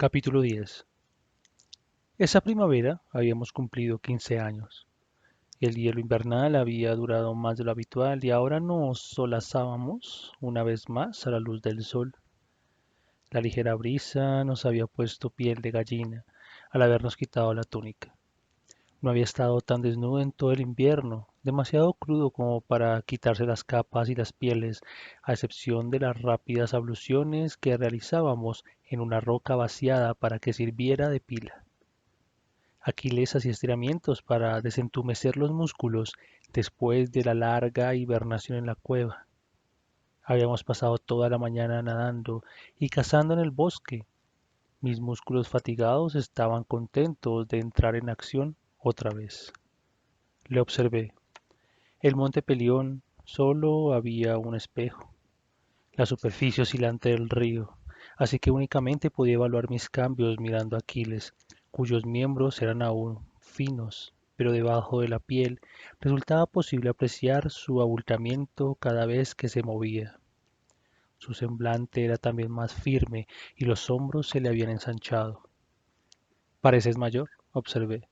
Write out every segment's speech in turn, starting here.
Capítulo 10. Esa primavera habíamos cumplido 15 años. El hielo invernal había durado más de lo habitual y ahora nos solazábamos una vez más a la luz del sol. La ligera brisa nos había puesto piel de gallina al habernos quitado la túnica. No había estado tan desnudo en todo el invierno, demasiado crudo como para quitarse las capas y las pieles, a excepción de las rápidas abluciones que realizábamos en una roca vaciada para que sirviera de pila. Aquiles hacía estiramientos para desentumecer los músculos después de la larga hibernación en la cueva. Habíamos pasado toda la mañana nadando y cazando en el bosque. Mis músculos fatigados estaban contentos de entrar en acción otra vez. Le observé. El monte Pelión solo había un espejo, la superficie oscilante del río, así que únicamente podía evaluar mis cambios mirando a Aquiles, cuyos miembros eran aún finos, pero debajo de la piel resultaba posible apreciar su abultamiento cada vez que se movía. Su semblante era también más firme y los hombros se le habían ensanchado. Pareces mayor, observé.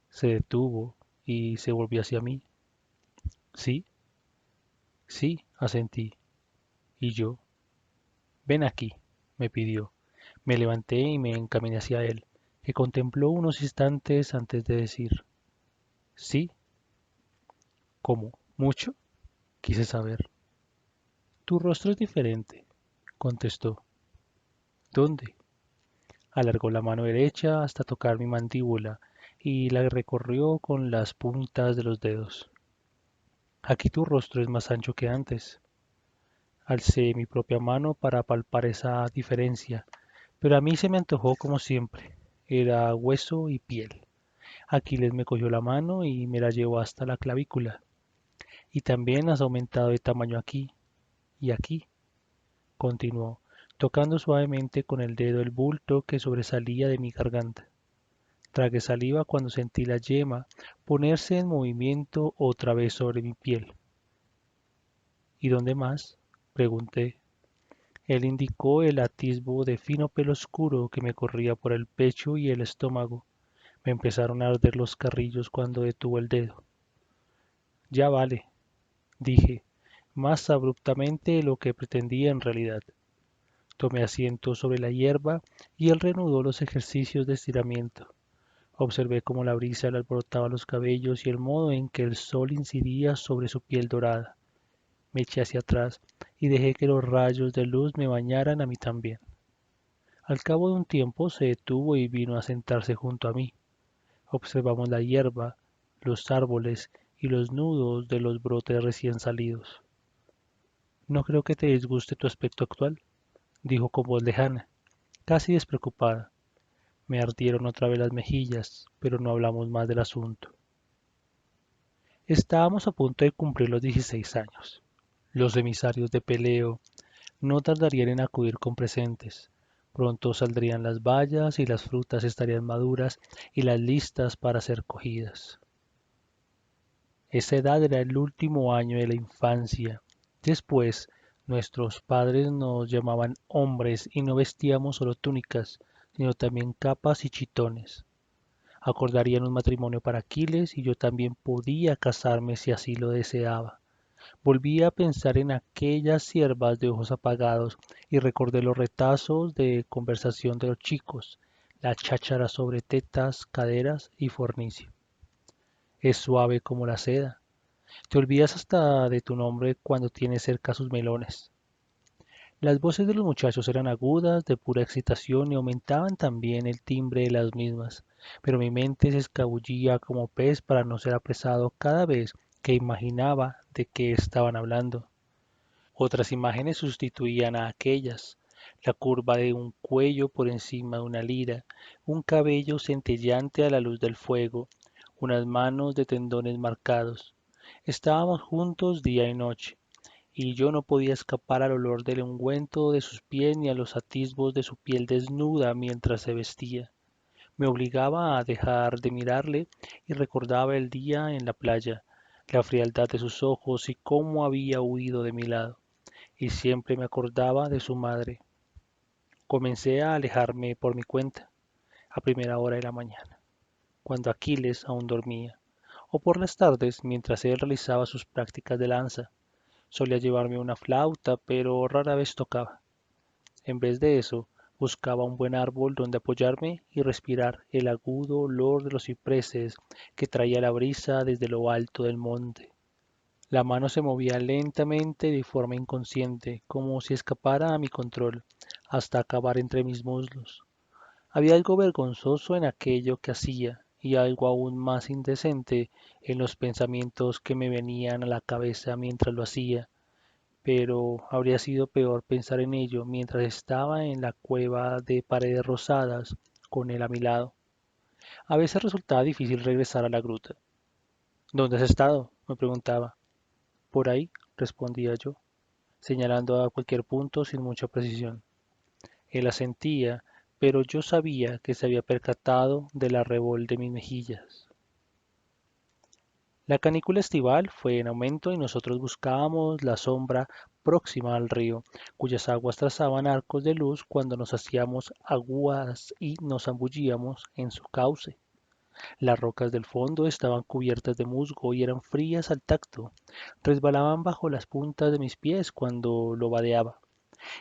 Se detuvo y se volvió hacia mí. Sí, sí, asentí. Y yo, ven aquí, me pidió. Me levanté y me encaminé hacia él, que contempló unos instantes antes de decir, sí, ¿cómo? ¿Mucho? Quise saber. Tu rostro es diferente, contestó. ¿Dónde? Alargó la mano derecha hasta tocar mi mandíbula y la recorrió con las puntas de los dedos. Aquí tu rostro es más ancho que antes. Alcé mi propia mano para palpar esa diferencia, pero a mí se me antojó como siempre. Era hueso y piel. Aquiles me cogió la mano y me la llevó hasta la clavícula. Y también has aumentado de tamaño aquí y aquí, continuó, tocando suavemente con el dedo el bulto que sobresalía de mi garganta. Tragué saliva cuando sentí la yema ponerse en movimiento otra vez sobre mi piel. ¿Y dónde más? Pregunté. Él indicó el atisbo de fino pelo oscuro que me corría por el pecho y el estómago. Me empezaron a arder los carrillos cuando detuvo el dedo. Ya vale, dije, más abruptamente de lo que pretendía en realidad. Tomé asiento sobre la hierba y él reanudó los ejercicios de estiramiento. Observé cómo la brisa le alborotaba los cabellos y el modo en que el sol incidía sobre su piel dorada. Me eché hacia atrás y dejé que los rayos de luz me bañaran a mí también. Al cabo de un tiempo se detuvo y vino a sentarse junto a mí. Observamos la hierba, los árboles y los nudos de los brotes recién salidos. No creo que te disguste tu aspecto actual, dijo con voz lejana, casi despreocupada. Me ardieron otra vez las mejillas, pero no hablamos más del asunto. Estábamos a punto de cumplir los 16 años. Los emisarios de Peleo no tardarían en acudir con presentes. Pronto saldrían las bayas y las frutas estarían maduras y las listas para ser cogidas. Esa edad era el último año de la infancia. Después, nuestros padres nos llamaban hombres y no vestíamos solo túnicas, sino también capas y chitones. Acordarían un matrimonio para Aquiles y yo también podía casarme si así lo deseaba. Volví a pensar en aquellas siervas de ojos apagados y recordé los retazos de conversación de los chicos, la cháchara sobre tetas, caderas y fornicio. Es suave como la seda. Te olvidas hasta de tu nombre cuando tienes cerca sus melones. Las voces de los muchachos eran agudas, de pura excitación y aumentaban también el timbre de las mismas, pero mi mente se escabullía como pez para no ser apresado cada vez que imaginaba de qué estaban hablando. Otras imágenes sustituían a aquellas, la curva de un cuello por encima de una lira, un cabello centelleante a la luz del fuego, unas manos de tendones marcados. Estábamos juntos día y noche, y yo no podía escapar al olor del ungüento de sus pies ni a los atisbos de su piel desnuda mientras se vestía. Me obligaba a dejar de mirarle y recordaba el día en la playa, la frialdad de sus ojos y cómo había huido de mi lado. Y siempre me acordaba de su madre. Comencé a alejarme por mi cuenta, a primera hora de la mañana, cuando Aquiles aún dormía, o por las tardes mientras él realizaba sus prácticas de lanza. Solía llevarme una flauta, pero rara vez tocaba. En vez de eso, buscaba un buen árbol donde apoyarme y respirar el agudo olor de los cipreses que traía la brisa desde lo alto del monte. La mano se movía lentamente de forma inconsciente, como si escapara a mi control, hasta acabar entre mis muslos. Había algo vergonzoso en aquello que hacía y algo aún más indecente en los pensamientos que me venían a la cabeza mientras lo hacía, pero habría sido peor pensar en ello mientras estaba en la cueva de paredes rosadas con él a mi lado. A veces resultaba difícil regresar a la gruta. ¿Dónde has estado?, me preguntaba. Por ahí, respondía yo, señalando a cualquier punto sin mucha precisión. Él asentía, pero yo sabía que se había percatado del arrebol de mis mejillas. La canícula estival fue en aumento y nosotros buscábamos la sombra próxima al río, cuyas aguas trazaban arcos de luz cuando nos hacíamos aguas y nos zambullíamos en su cauce. Las rocas del fondo estaban cubiertas de musgo y eran frías al tacto. Resbalaban bajo las puntas de mis pies cuando lo vadeaba.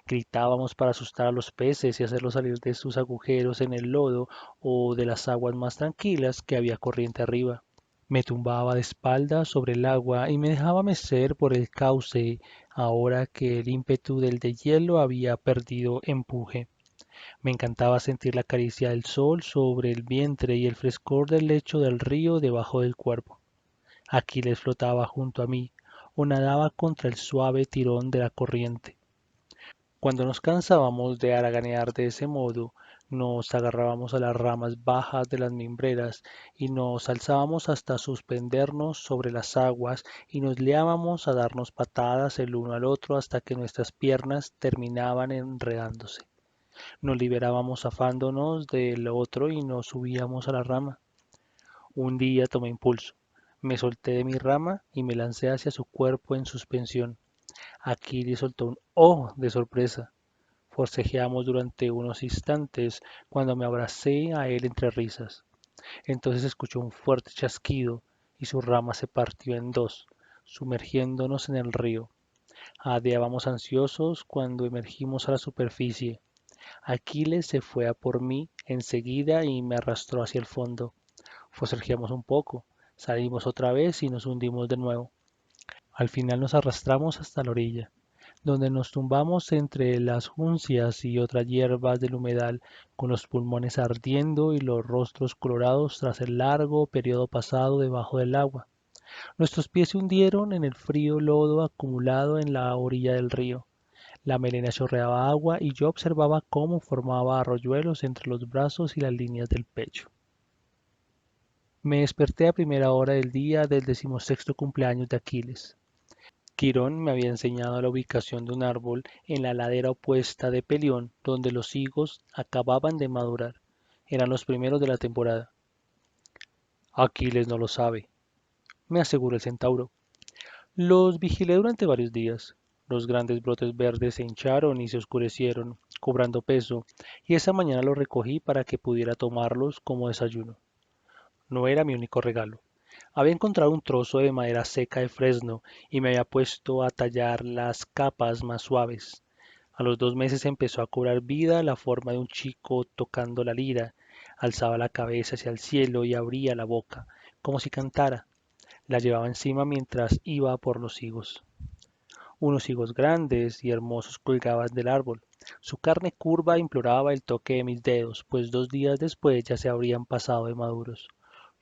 Gritábamos para asustar a los peces y hacerlos salir de sus agujeros en el lodo o de las aguas más tranquilas que había corriente arriba. Me tumbaba de espaldas sobre el agua y me dejaba mecer por el cauce ahora que el ímpetu del deshielo había perdido empuje. Me encantaba sentir la caricia del sol sobre el vientre y el frescor del lecho del río debajo del cuerpo. Aquiles flotaba junto a mí o nadaba contra el suave tirón de la corriente. Cuando nos cansábamos de haraganear de ese modo, nos agarrábamos a las ramas bajas de las mimbreras y nos alzábamos hasta suspendernos sobre las aguas y nos liábamos a darnos patadas el uno al otro hasta que nuestras piernas terminaban enredándose. Nos liberábamos zafándonos del otro y nos subíamos a la rama. Un día tomé impulso. Me solté de mi rama y me lancé hacia su cuerpo en suspensión. Aquiles soltó un "oh" de sorpresa. Forcejeamos durante unos instantes cuando me abracé a él entre risas. Entonces escuchó un fuerte chasquido y su rama se partió en dos, sumergiéndonos en el río. Jadeábamos ansiosos cuando emergimos a la superficie. Aquiles se fue a por mí enseguida y me arrastró hacia el fondo. Forcejeamos un poco, salimos otra vez y nos hundimos de nuevo. Al final nos arrastramos hasta la orilla, donde nos tumbamos entre las juncias y otras hierbas del humedal, con los pulmones ardiendo y los rostros colorados tras el largo periodo pasado debajo del agua. Nuestros pies se hundieron en el frío lodo acumulado en la orilla del río. La melena chorreaba agua y yo observaba cómo formaba arroyuelos entre los brazos y las líneas del pecho. Me desperté a primera hora del día del 16º cumpleaños de Aquiles. Quirón me había enseñado la ubicación de un árbol en la ladera opuesta de Pelión, donde los higos acababan de madurar. Eran los primeros de la temporada. Aquiles no lo sabe, me aseguró el centauro. Los vigilé durante varios días. Los grandes brotes verdes se hincharon y se oscurecieron, cobrando peso, y esa mañana los recogí para que pudiera tomarlos como desayuno. No era mi único regalo. Había encontrado un trozo de madera seca de fresno y me había puesto a tallar las capas más suaves. A los 2 meses empezó a cobrar vida la forma de un chico tocando la lira. Alzaba la cabeza hacia el cielo y abría la boca, como si cantara. La llevaba encima mientras iba por los higos. Unos higos grandes y hermosos colgaban del árbol. Su carne curva imploraba el toque de mis dedos, pues 2 días después ya se habrían pasado de maduros.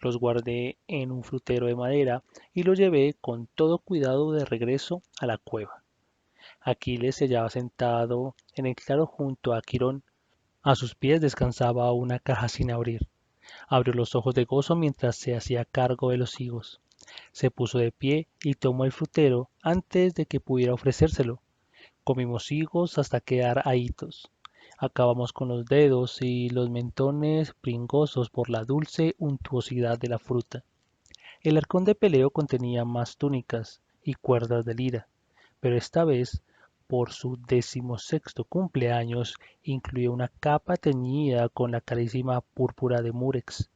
Los guardé en un frutero de madera y los llevé con todo cuidado de regreso a la cueva. Aquiles se hallaba sentado en el claro junto a Quirón. A sus pies descansaba una caja sin abrir. Abrió los ojos de gozo mientras se hacía cargo de los higos. Se puso de pie y tomó el frutero antes de que pudiera ofrecérselo. Comimos higos hasta quedar ahitos. Acabamos con los dedos y los mentones pringosos por la dulce untuosidad de la fruta. El arcón de Peleo contenía más túnicas y cuerdas de lira, pero esta vez por su 16º cumpleaños incluía una capa teñida con la carísima púrpura de Murex.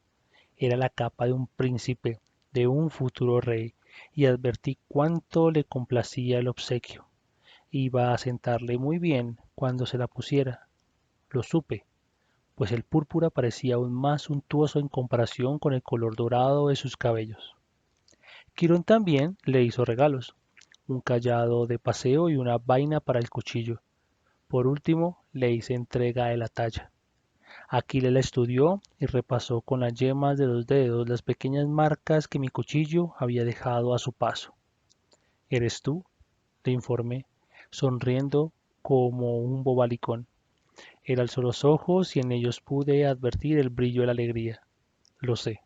Era la capa de un príncipe, de un futuro rey, y advertí cuánto le complacía el obsequio. Iba a sentarle muy bien cuando se la pusiera. Lo supe, pues el púrpura parecía aún más suntuoso en comparación con el color dorado de sus cabellos. Quirón también le hizo regalos, un cayado de paseo y una vaina para el cuchillo. Por último, le hice entrega de la talla. Aquiles la estudió y repasó con las yemas de los dedos las pequeñas marcas que mi cuchillo había dejado a su paso. ¿Eres tú?, le informé, sonriendo como un bobalicón. Él alzó los ojos y en ellos pude advertir el brillo de la alegría. Lo sé.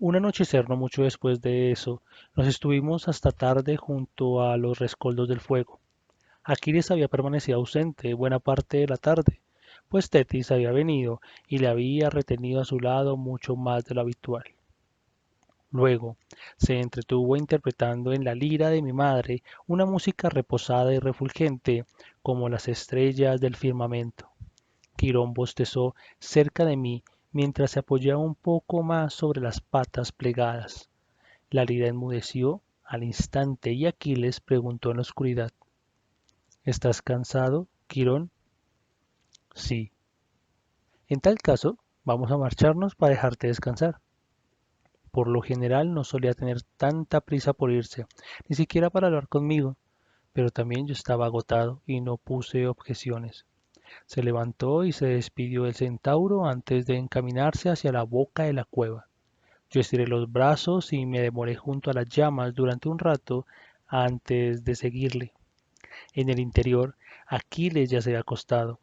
Un anochecer no mucho después de eso, nos estuvimos hasta tarde junto a los rescoldos del fuego. Aquiles había permanecido ausente buena parte de la tarde, pues Tetis había venido y le había retenido a su lado mucho más de lo habitual. Luego se entretuvo interpretando en la lira de mi madre una música reposada y refulgente como las estrellas del firmamento. Quirón bostezó cerca de mí mientras se apoyaba un poco más sobre las patas plegadas. La lira enmudeció al instante y Aquiles preguntó en la oscuridad: ¿Estás cansado, Quirón? Sí. En tal caso, vamos a marcharnos para dejarte descansar. Por lo general no solía tener tanta prisa por irse, ni siquiera para hablar conmigo, pero también yo estaba agotado y no puse objeciones. Se levantó y se despidió del centauro antes de encaminarse hacia la boca de la cueva. Yo estiré los brazos y me demoré junto a las llamas durante un rato antes de seguirle. En el interior, Aquiles ya se había acostado.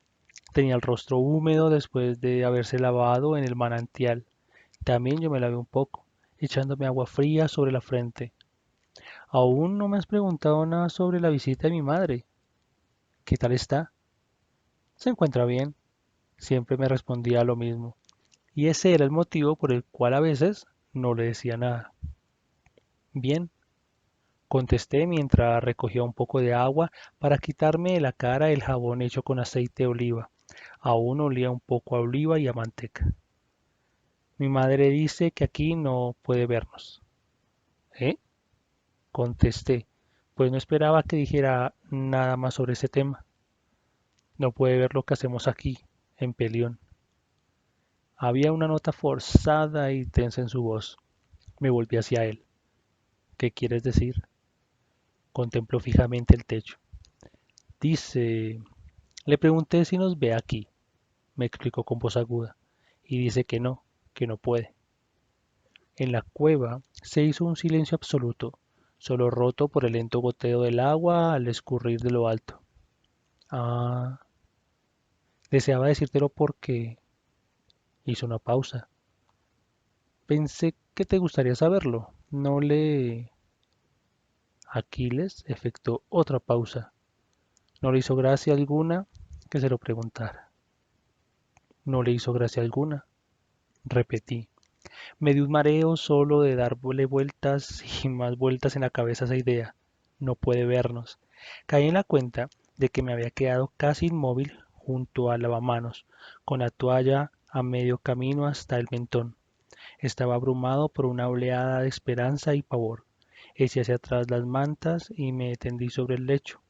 Tenía el rostro húmedo después de haberse lavado en el manantial. También yo me lavé un poco, echándome agua fría sobre la frente. Aún no me has preguntado nada sobre la visita de mi madre. ¿Qué tal está? Se encuentra bien. Siempre me respondía lo mismo. Y ese era el motivo por el cual a veces no le decía nada. Bien, contesté mientras recogía un poco de agua para quitarme de la cara el jabón hecho con aceite de oliva. Aún olía un poco a oliva y a manteca. Mi madre dice que aquí no puede vernos. ¿Eh? Contesté, pues no esperaba que dijera nada más sobre ese tema. No puede ver lo que hacemos aquí, en Pelión. Había una nota forzada y tensa en su voz. Me volví hacia él. ¿Qué quieres decir? Contempló fijamente el techo. Dice... Le pregunté si nos ve aquí, me explicó con voz aguda, y dice que no puede. En la cueva se hizo un silencio absoluto, solo roto por el lento goteo del agua al escurrir de lo alto. Ah, deseaba decírtelo porque hizo una pausa. Pensé que te gustaría saberlo. No le... Aquiles efectuó otra pausa. No le hizo gracia alguna que se lo preguntara. No le hizo gracia alguna, repetí. Me dio un mareo solo de darle vueltas y más vueltas en la cabeza esa idea. No puede vernos. Caí en la cuenta de que me había quedado casi inmóvil junto al lavamanos, con la toalla a medio camino hasta el mentón. Estaba abrumado por una oleada de esperanza y pavor. Eché hacia atrás las mantas y me tendí sobre el lecho,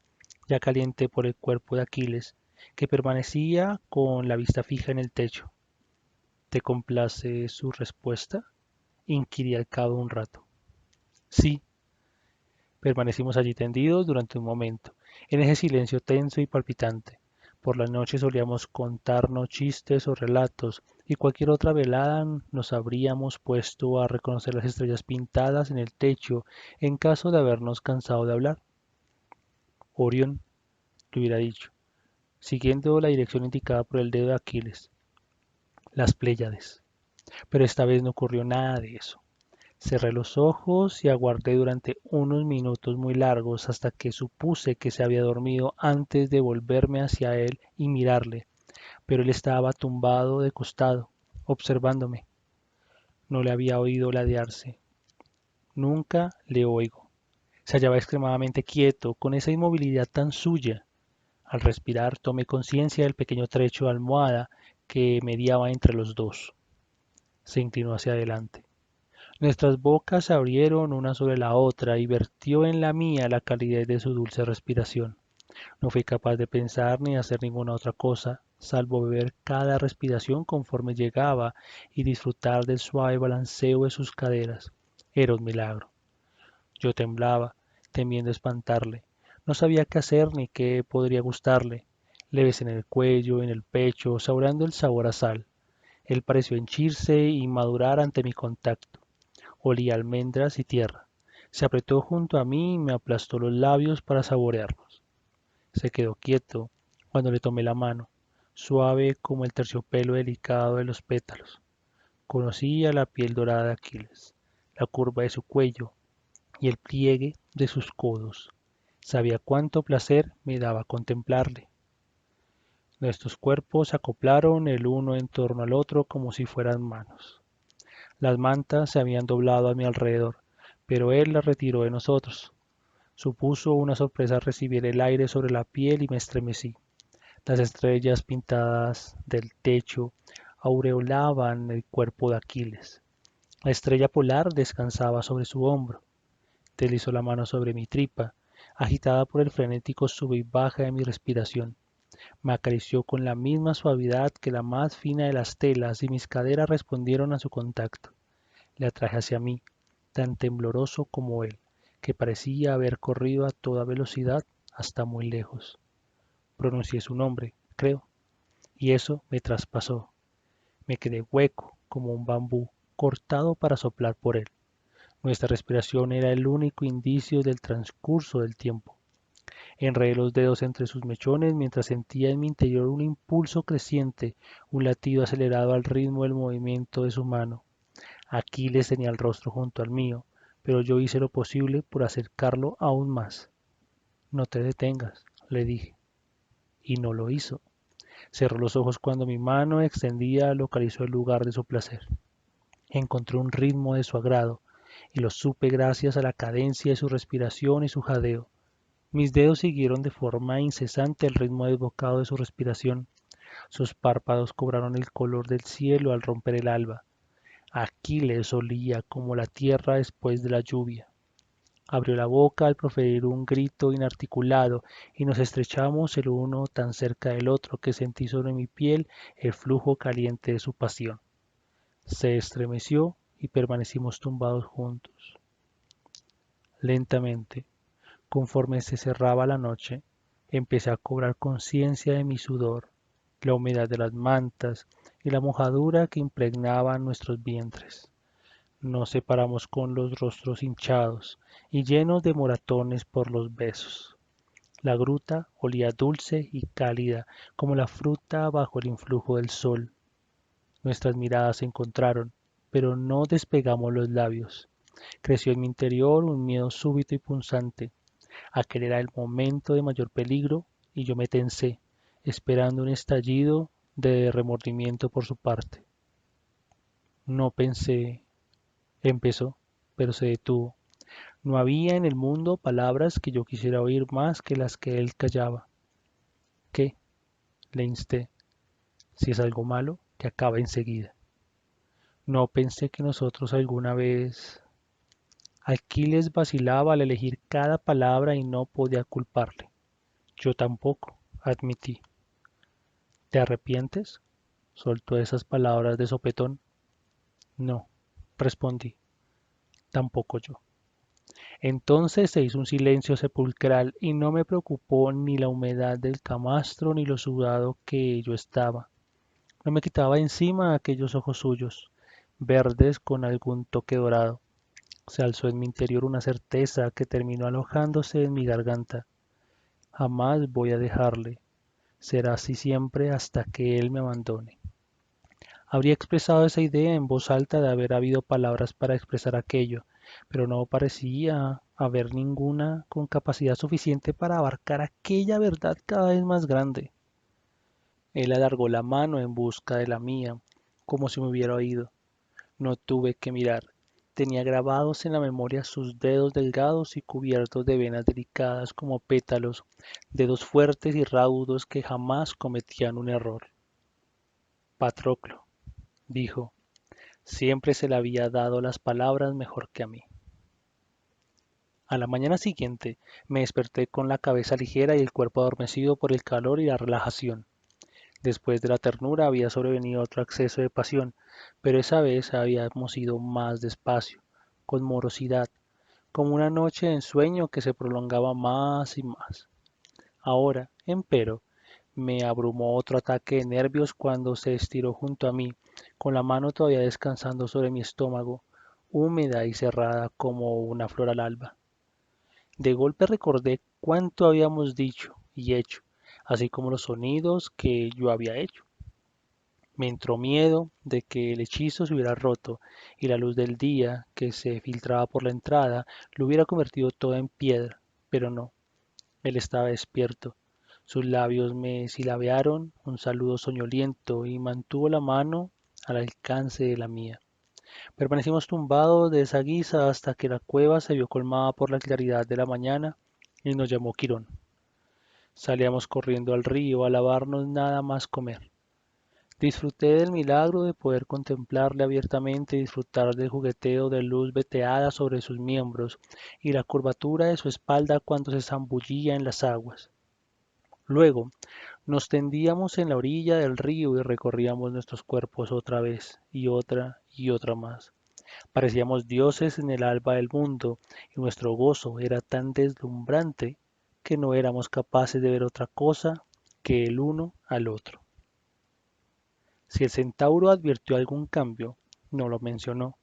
ya caliente por el cuerpo de Aquiles, que permanecía con la vista fija en el techo. ¿Te complace su respuesta?, inquirí al cabo de un rato. Sí, permanecimos allí tendidos durante un momento, en ese silencio tenso y palpitante. Por la noche solíamos contarnos chistes o relatos, y cualquier otra velada nos habríamos puesto a reconocer las estrellas pintadas en el techo en caso de habernos cansado de hablar. Orión, le hubiera dicho, siguiendo la dirección indicada por el dedo de Aquiles. Las Pléyades. Pero esta vez no ocurrió nada de eso. Cerré los ojos y aguardé durante unos minutos muy largos hasta que supuse que se había dormido antes de volverme hacia él y mirarle, pero él estaba tumbado de costado, observándome. No le había oído ladearse. Nunca le oigo. Se hallaba extremadamente quieto, con esa inmovilidad tan suya. Al respirar tomé conciencia del pequeño trecho de almohada que mediaba entre los dos. Se inclinó hacia adelante. Nuestras bocas se abrieron una sobre la otra y vertió en la mía la calidez de su dulce respiración. No fui capaz de pensar ni hacer ninguna otra cosa, salvo beber cada respiración conforme llegaba y disfrutar del suave balanceo de sus caderas. Era un milagro. Yo temblaba, temiendo espantarle. No sabía qué hacer ni qué podría gustarle. Le besé en el cuello, en el pecho, saboreando el sabor a sal. Él pareció henchirse y madurar ante mi contacto. Olía a almendras y tierra. Se apretó junto a mí y me aplastó los labios para saborearlos. Se quedó quieto cuando le tomé la mano, suave como el terciopelo delicado de los pétalos. Conocía la piel dorada de Aquiles, la curva de su cuello y el pliegue de sus codos. Sabía cuánto placer me daba contemplarle. Nuestros cuerpos se acoplaron el uno en torno al otro como si fueran manos. Las mantas se habían doblado a mi alrededor, pero él las retiró de nosotros. Supuso una sorpresa recibir el aire sobre la piel y me estremecí. Las estrellas pintadas del techo aureolaban el cuerpo de Aquiles. La estrella polar descansaba sobre su hombro. Deslizó la mano sobre mi tripa, agitada por el frenético sube y baja de mi respiración. Me acarició con la misma suavidad que la más fina de las telas y mis caderas respondieron a su contacto. Le atraje hacia mí, tan tembloroso como él, que parecía haber corrido a toda velocidad hasta muy lejos. Pronuncié su nombre, creo, y eso me traspasó. Me quedé hueco como un bambú, cortado para soplar por él. Nuestra respiración era el único indicio del transcurso del tiempo. Enredé los dedos entre sus mechones mientras sentía en mi interior un impulso creciente, un latido acelerado al ritmo del movimiento de su mano. Aquiles tenía el rostro junto al mío, pero yo hice lo posible por acercarlo aún más. No te detengas, le dije, y no lo hizo. Cerró los ojos cuando mi mano extendida localizó el lugar de su placer. Encontré un ritmo de su agrado, y lo supe gracias a la cadencia de su respiración y su jadeo. Mis dedos siguieron de forma incesante el ritmo desbocado de su respiración. Sus párpados cobraron el color del cielo al romper el alba. Aquiles olía como la tierra después de la lluvia. Abrió la boca al proferir un grito inarticulado y nos estrechamos el uno tan cerca del otro que sentí sobre mi piel el flujo caliente de su pasión. Se estremeció y permanecimos tumbados juntos. Lentamente, conforme se cerraba la noche, empecé a cobrar conciencia de mi sudor, la humedad de las mantas y la mojadura que impregnaban nuestros vientres. Nos separamos con los rostros hinchados y llenos de moratones por los besos. La gruta olía dulce y cálida como la fruta bajo el influjo del sol. Nuestras miradas se encontraron, pero no despegamos los labios. Creció en mi interior un miedo súbito y punzante. Aquel era el momento de mayor peligro y yo me tensé, esperando un estallido de remordimiento por su parte. No pensé, empezó, pero se detuvo. No había en el mundo palabras que yo quisiera oír más que las que él callaba. ¿Qué? Le insté. Si es algo malo, que acabe enseguida. No pensé que nosotros alguna vez... Aquiles vacilaba al elegir cada palabra y no podía culparle. Yo tampoco, admití. ¿Te arrepientes? Soltó esas palabras de sopetón. No, respondí. Tampoco yo. Entonces se hizo un silencio sepulcral y no me preocupó ni la humedad del camastro ni lo sudado que yo estaba. No me quitaba encima aquellos ojos suyos, verdes con algún toque dorado. Se alzó en mi interior una certeza que terminó alojándose en mi garganta. Jamás voy a dejarle. Será así siempre hasta que él me abandone. Habría expresado esa idea en voz alta de haber habido palabras para expresar aquello, pero no parecía haber ninguna con capacidad suficiente para abarcar aquella verdad cada vez más grande. Él alargó la mano en busca de la mía, como si me hubiera oído. No tuve que mirar. Tenía grabados en la memoria sus dedos delgados y cubiertos de venas delicadas como pétalos, dedos fuertes y raudos que jamás cometían un error. Patroclo, dijo, siempre se le había dado las palabras mejor que a mí. A la mañana siguiente me desperté con la cabeza ligera y el cuerpo adormecido por el calor y la relajación. Después de la ternura había sobrevenido otro acceso de pasión, pero esa vez habíamos ido más despacio, con morosidad, como una noche de ensueño que se prolongaba más y más. Ahora, empero, me abrumó otro ataque de nervios cuando se estiró junto a mí, con la mano todavía descansando sobre mi estómago, húmeda y cerrada como una flor al alba. De golpe recordé cuánto habíamos dicho y hecho, así como los sonidos que yo había hecho. Me entró miedo de que el hechizo se hubiera roto y la luz del día que se filtraba por la entrada lo hubiera convertido todo en piedra, pero no, él estaba despierto. Sus labios me silabearon un saludo soñoliento y mantuvo la mano al alcance de la mía. Permanecimos tumbados de esa guisa hasta que la cueva se vio colmada por la claridad de la mañana y nos llamó Quirón. Salíamos corriendo al río a lavarnos nada más comer. Disfruté del milagro de poder contemplarle abiertamente y disfrutar del jugueteo de luz veteada sobre sus miembros y la curvatura de su espalda cuando se zambullía en las aguas. Luego nos tendíamos en la orilla del río y recorríamos nuestros cuerpos otra vez y otra más. Parecíamos dioses en el alba del mundo y nuestro gozo era tan deslumbrante que no éramos capaces de ver otra cosa que el uno al otro. Si el centauro advirtió algún cambio, no lo mencionó,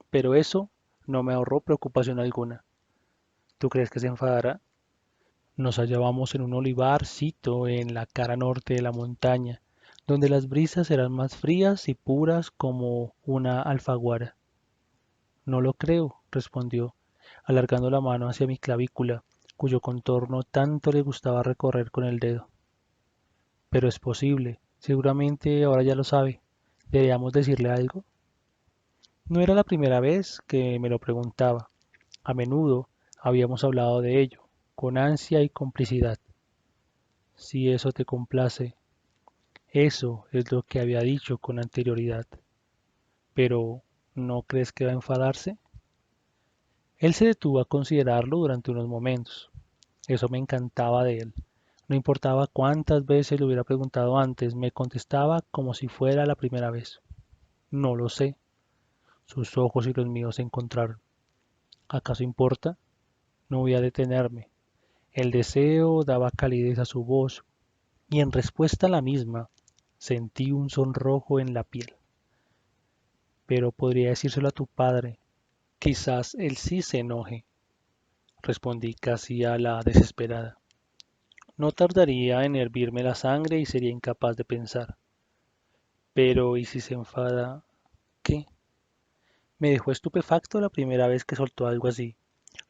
pero eso no me ahorró preocupación alguna. ¿Tú crees que se enfadará? Nos hallábamos en un olivarcito en la cara norte de la montaña, donde las brisas eran más frías y puras como una alfaguara. No lo creo, respondió, alargando la mano hacia mi clavícula, cuyo contorno tanto le gustaba recorrer con el dedo. Pero es posible, seguramente ahora ya lo sabe. ¿Deberíamos decirle algo? No era la primera vez que me lo preguntaba. A menudo habíamos hablado de ello, con ansia y complicidad. Si eso te complace, eso es lo que había dicho con anterioridad. Pero, ¿no crees que va a enfadarse? Él se detuvo a considerarlo durante unos momentos. Eso me encantaba de él. No importaba cuántas veces le hubiera preguntado antes, me contestaba como si fuera la primera vez. No lo sé. Sus ojos y los míos se encontraron. ¿Acaso importa? No voy a detenerme. El deseo daba calidez a su voz, y en respuesta a la misma, sentí un sonrojo en la piel. Pero podría decírselo a tu padre. Quizás él sí se enoje, respondí casi a la desesperada. No tardaría en hervirme la sangre y sería incapaz de pensar. Pero, ¿y si se enfada? ¿Qué? Me dejó estupefacto la primera vez que soltó algo así.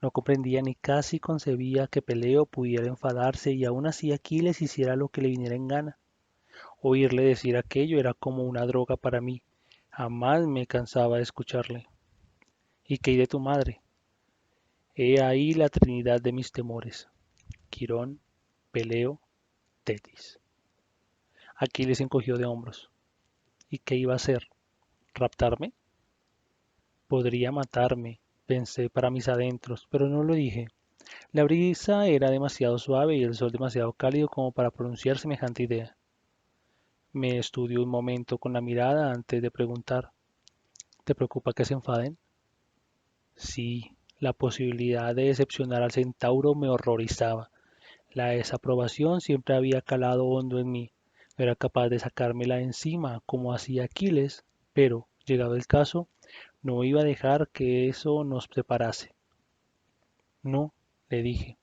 No comprendía ni casi concebía que Peleo pudiera enfadarse y aún así Aquiles hiciera lo que le viniera en gana. Oírle decir aquello era como una droga para mí. Jamás me cansaba de escucharle. ¿Y qué hay de tu madre? He ahí la trinidad de mis temores. Quirón, Peleo, Tetis. Aquiles encogió de hombros. ¿Y qué iba a hacer? ¿Raptarme? Podría matarme, pensé para mis adentros, pero no lo dije. La brisa era demasiado suave y el sol demasiado cálido como para pronunciar semejante idea. Me estudió un momento con la mirada antes de preguntar, ¿te preocupa que se enfaden? Sí, la posibilidad de decepcionar al centauro me horrorizaba. La desaprobación siempre había calado hondo en mí. No era capaz de sacármela encima como hacía Aquiles, pero, llegado el caso, no iba a dejar que eso nos separase. No, le dije.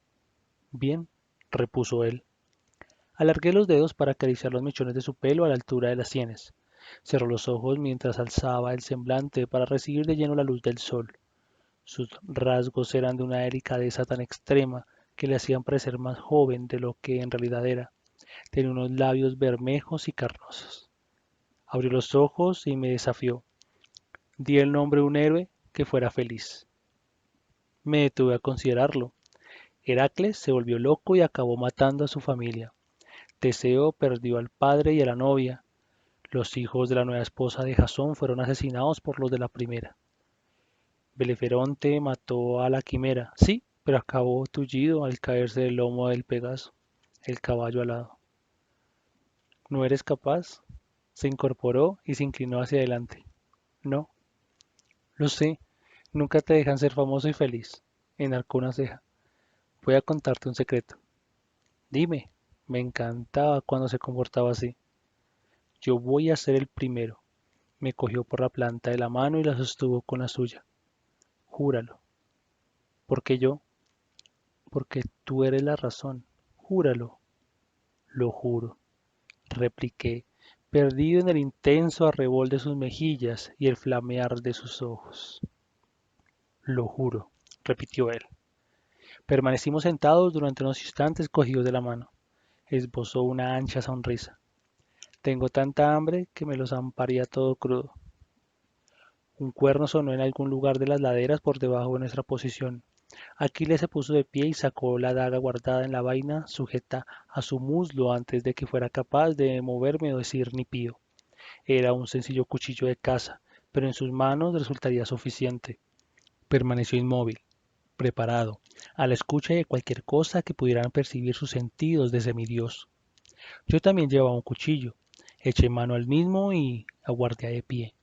Bien, repuso él. Alargué los dedos para acariciar los mechones de su pelo a la altura de las sienes. Cerró los ojos mientras alzaba el semblante para recibir de lleno la luz del sol. Sus rasgos eran de una delicadeza tan extrema que le hacían parecer más joven de lo que en realidad era. Tenía unos labios bermejos y carnosos. Abrió los ojos y me desafió. Di el nombre de un héroe que fuera feliz. Me detuve a considerarlo. Heracles se volvió loco y acabó matando a su familia. Teseo perdió al padre y a la novia. Los hijos de la nueva esposa de Jasón fueron asesinados por los de la primera. Beleferonte mató a la quimera, sí, pero acabó tullido al caerse del lomo del Pegaso, el caballo alado. ¿No eres capaz? Se incorporó y se inclinó hacia adelante. No, lo sé, nunca te dejan ser famoso y feliz. Enarcó una ceja. Voy a contarte un secreto. Dime, me encantaba cuando se comportaba así. Yo voy a ser el primero. Me cogió por la planta de la mano y la sostuvo con la suya. Júralo. ¿Por qué yo? Porque tú eres la razón. Júralo. Lo juro, repliqué, perdido en el intenso arrebol de sus mejillas y el flamear de sus ojos. Lo juro, repitió él. Permanecimos sentados durante unos instantes cogidos de la mano. Esbozó una ancha sonrisa. Tengo tanta hambre que me lo zamparía todo crudo. Un cuerno sonó en algún lugar de las laderas por debajo de nuestra posición. Aquiles se puso de pie y sacó la daga guardada en la vaina sujeta a su muslo antes de que fuera capaz de moverme o decir ni pío. Era un sencillo cuchillo de caza, pero en sus manos resultaría suficiente. Permaneció inmóvil, preparado, a la escucha de cualquier cosa que pudieran percibir sus sentidos de semidios. Yo también llevaba un cuchillo. Eché mano al mismo y aguardé de pie.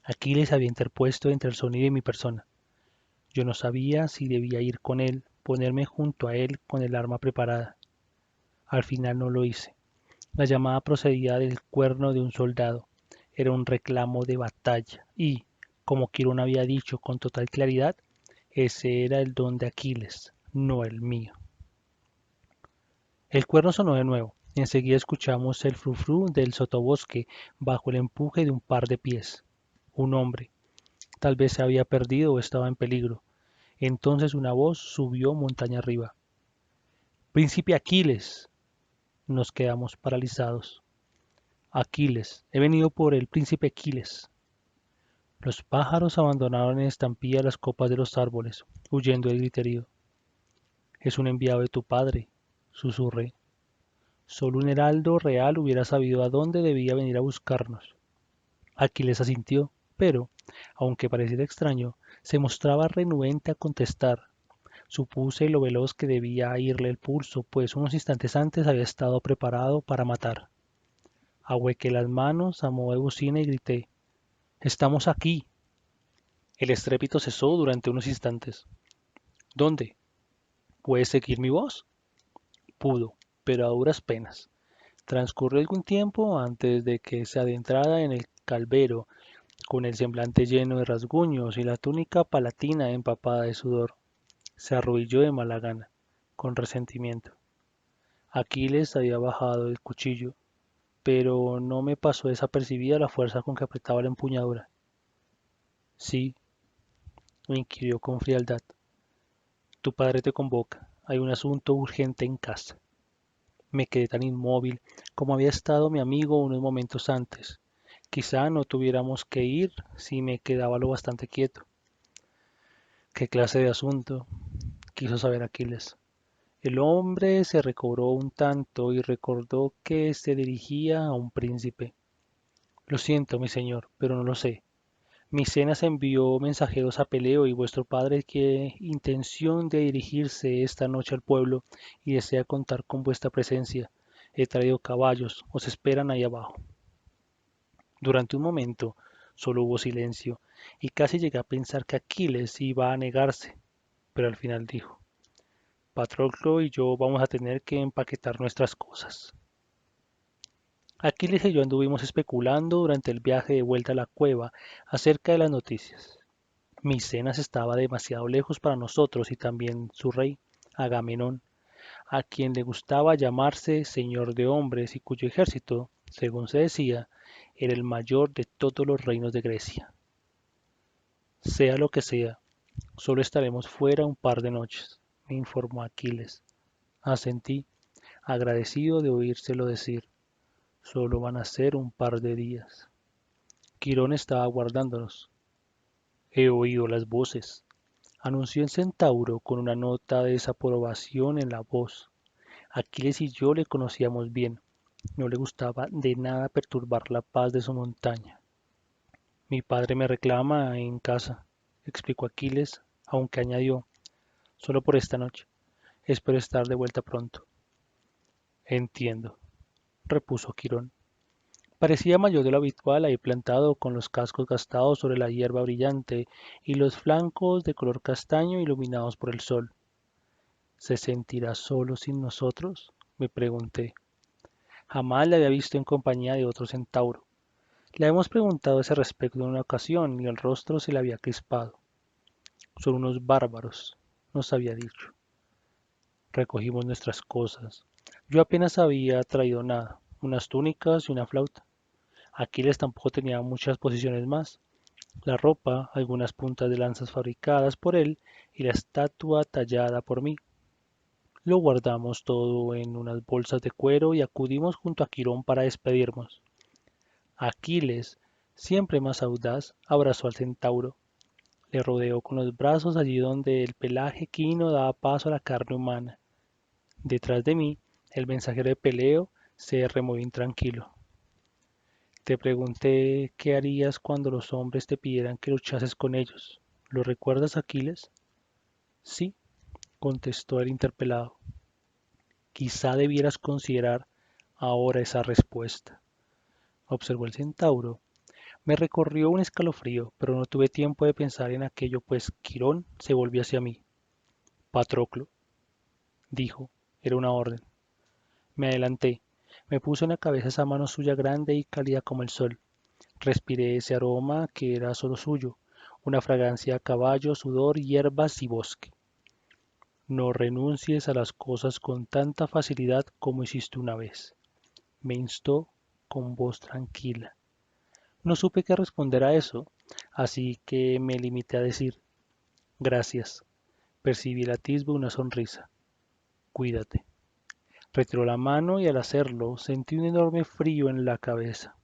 Aquiles había interpuesto entre el sonido y mi persona. Yo no sabía si debía ir con él, ponerme junto a él con el arma preparada. Al final no lo hice. La llamada procedía del cuerno de un soldado. Era un reclamo de batalla y, como Quirón había dicho con total claridad, ese era el don de Aquiles, no el mío. El cuerno sonó de nuevo. Enseguida escuchamos el frufru del sotobosque bajo el empuje de un par de pies. Un hombre. Tal vez se había perdido o estaba en peligro. Entonces una voz subió montaña arriba. Príncipe Aquiles. Nos quedamos paralizados. Aquiles. He venido por el príncipe Aquiles. Los pájaros abandonaron en estampida las copas de los árboles, huyendo del griterío. Es un enviado de tu padre, susurré. Solo un heraldo real hubiera sabido a dónde debía venir a buscarnos. Aquiles asintió, pero, aunque pareciera extraño, se mostraba renuente a contestar. Supuse lo veloz que debía irle el pulso, pues unos instantes antes había estado preparado para matar. Ahuequé las manos a modo de bocina y grité: «¡Estamos aquí!». El estrépito cesó durante unos instantes. ¿Dónde? ¿Puedes seguir mi voz? Pudo, pero a duras penas. Transcurrió algún tiempo antes de que se adentrara en el calvero, con el semblante lleno de rasguños y la túnica palatina empapada de sudor. Se arrodilló de mala gana, con resentimiento. Aquiles había bajado el cuchillo, pero no me pasó desapercibida la fuerza con que apretaba la empuñadura. Sí, me inquirió con frialdad. Tu padre te convoca. Hay un asunto urgente en casa. Me quedé tan inmóvil como había estado mi amigo unos momentos antes. Quizá no tuviéramos que ir si me quedaba lo bastante quieto. ¿Qué clase de asunto?, quiso saber Aquiles. El hombre se recobró un tanto y recordó que se dirigía a un príncipe. Lo siento, mi señor, pero no lo sé. Micenas envió mensajeros a Peleo y vuestro padre tiene intención de dirigirse esta noche al pueblo y desea contar con vuestra presencia. He traído caballos, os esperan ahí abajo. Durante un momento solo hubo silencio y casi llegué a pensar que Aquiles iba a negarse, pero al final dijo: Patroclo y yo vamos a tener que empaquetar nuestras cosas. Aquiles y yo anduvimos especulando durante el viaje de vuelta a la cueva acerca de las noticias. Micenas estaba demasiado lejos para nosotros y también su rey, Agamenón, a quien le gustaba llamarse señor de hombres y cuyo ejército, según se decía, era el mayor de todos los reinos de Grecia. Sea lo que sea, solo estaremos fuera un par de noches, me informó Aquiles. Asentí, agradecido de oírselo decir. Solo van a ser un par de días. Quirón estaba aguardándonos. He oído las voces, anunció el centauro con una nota de desaprobación en la voz. Aquiles y yo le conocíamos bien. No le gustaba de nada perturbar la paz de su montaña. Mi padre me reclama en casa, explicó Aquiles, aunque añadió, solo por esta noche. Espero estar de vuelta pronto. Entiendo, repuso Quirón. Parecía mayor de lo habitual ahí plantado con los cascos gastados sobre la hierba brillante y los flancos de color castaño iluminados por el sol. ¿Se sentirá solo sin nosotros? Me pregunté. Jamás le había visto en compañía de otro centauro. Le habíamos preguntado a ese respecto en una ocasión y el rostro se le había crispado. Son unos bárbaros, nos había dicho. Recogimos nuestras cosas. Yo apenas había traído nada, unas túnicas y una flauta. Aquiles tampoco tenía muchas posiciones más. La ropa, algunas puntas de lanzas fabricadas por él y la estatua tallada por mí. Lo guardamos todo en unas bolsas de cuero y acudimos junto a Quirón para despedirnos. Aquiles, siempre más audaz, abrazó al centauro. Le rodeó con los brazos allí donde el pelaje quino daba paso a la carne humana. Detrás de mí, el mensajero de Peleo se removió intranquilo. Te pregunté qué harías cuando los hombres te pidieran que luchases con ellos. ¿Lo recuerdas, Aquiles? Sí, contestó el interpelado. Quizá debieras considerar ahora esa respuesta, observó el centauro. Me recorrió un escalofrío, pero no tuve tiempo de pensar en aquello, pues Quirón se volvió hacia mí. Patroclo, dijo, era una orden. Me adelanté, me puse en la cabeza esa mano suya grande y cálida como el sol. Respiré ese aroma que era solo suyo, una fragancia a caballo, sudor, hierbas y bosque. No renuncies a las cosas con tanta facilidad como hiciste una vez, me instó con voz tranquila. No supe qué responder a eso, así que me limité a decir, gracias. Percibí el atisbo de una sonrisa. Cuídate. Retiró la mano y al hacerlo sentí un enorme frío en la cabeza.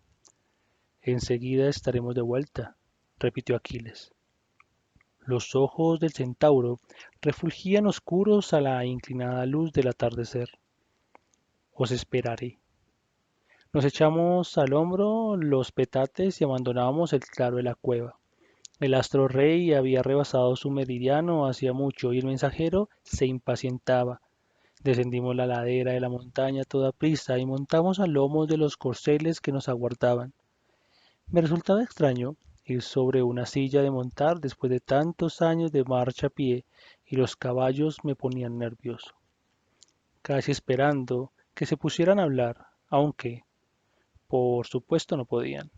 Enseguida estaremos de vuelta, repitió Aquiles. Los ojos del centauro refulgían oscuros a la inclinada luz del atardecer. Os esperaré. Nos echamos al hombro los petates y abandonamos el claro de la cueva. El astro rey había rebasado su meridiano hacía mucho y el mensajero se impacientaba. Descendimos la ladera de la montaña a toda prisa y montamos a lomos de los corceles que nos aguardaban. Me resultaba extraño ir sobre una silla de montar después de tantos años de marcha a pie y los caballos me ponían nervioso, casi esperando que se pusieran a hablar, aunque, por supuesto, no podían.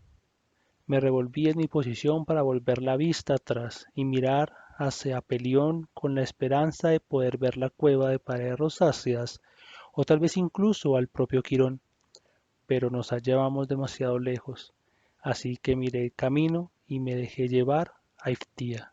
Me revolví en mi posición para volver la vista atrás y mirar hacia Pelión con la esperanza de poder ver la cueva de paredes rosáceas o tal vez incluso al propio Quirón, pero nos hallábamos demasiado lejos, así que miré el camino y me dejé llevar a Iftía.